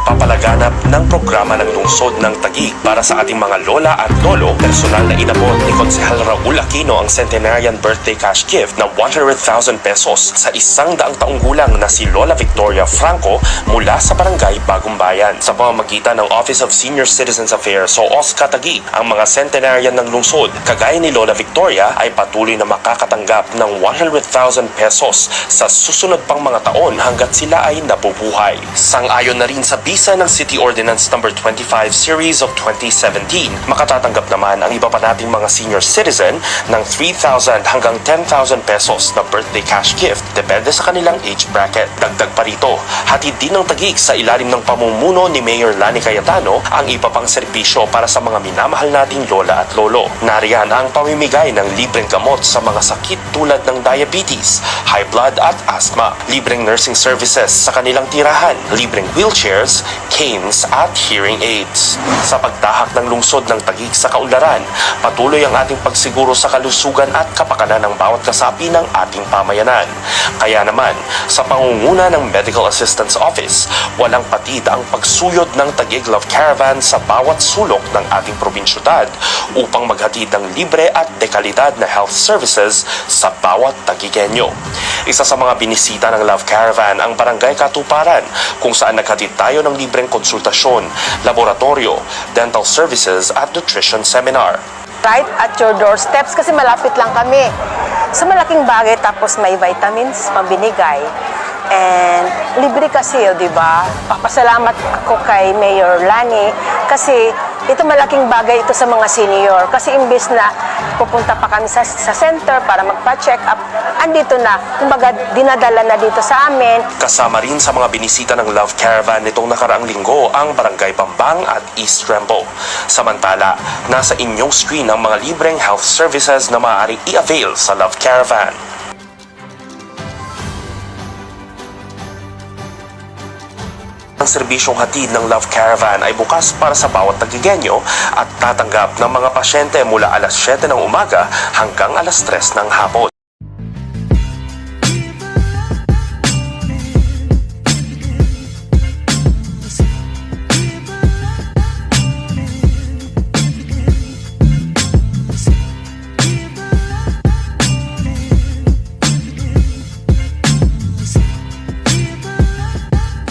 pagpapalaganap ng programa ng lungsod ng Taguig para sa ating mga lola at lolo. Personal na inabot ni Konsehal Raul Aquino ang centenarian birthday cash gift na 100,000 pesos sa 100 taong gulang na si Lola Victoria Franco mula sa Barangay Bagong Bayan. Sa pamamagitan ng Office of Senior Citizens Affairs o OSCA Taguig, ang mga centenarian ng lungsod, kagaya ni Lola Victoria, ay patuloy na makakatanggap ng 100,000 pesos sa susunod pang mga taon hanggat sila ay nabubuhay. Sang-ayon na rin sa bisa ng City Ordinance No. 25 Series of 2017, makatatanggap naman ang iba pa nating mga senior citizen ng 3,000 hanggang 10,000 pesos na birthday cash gift depende sa kanilang age bracket. Dagdag pa rito, hatid din ng Taguig sa ilalim ng pamumuno ni Mayor Lani Cayetano ang iba pang serbisyo para sa mga minamahal nating lola at lolo. Nariyan ang pamimigay ng libreng gamot sa mga sakit tulad ng diabetes, high blood at asthma, libreng nursing services sa kanilang tirahan, libreng wheelchairs, canes at hearing aids. Sa pagtahak ng lungsod ng Taguig sa kaunlaran, patuloy ang ating pagsiguro sa kalusugan at kapakanan ng bawat kasapi ng ating pamayanan. Kaya naman, sa pangunguna ng Medical Assistance Office, walang patid ang pagsuyod ng Taguig Love Caravan sa bawat sulok ng ating probinsyudad upang maghatid ng libre at dekalidad na health services sa bawat Taguigenyo. Isa sa mga binisita ng Love Caravan ang Barangay Katuparan, kung saan naghatid tayo ng libreng konsultasyon, laboratorio, dental services at nutrition seminar. Right at your doorsteps kasi malapit lang kami. Sa malaking bagay tapos may vitamins pambinigay. And libre kasi, di ba? Papasalamat ako kay Mayor Lani kasi ito malaking bagay ito sa mga senior. Kasi imbes na pupunta pa kami sa center para magpa-check up, andito na, kumbaga dinadala na dito sa amin. Kasama rin sa mga binisita ng Love Caravan nitong nakaraang linggo ang Barangay Bambang at East Rembo. Samantala, nasa inyong screen ang mga libreng health services na maaaring i-avail sa Love Caravan. Ang serbisyong hatid ng Love Caravan ay bukas para sa bawat Taguigenyo at tatanggap ng mga pasyente mula alas 7 ng umaga hanggang alas 3 ng hapon.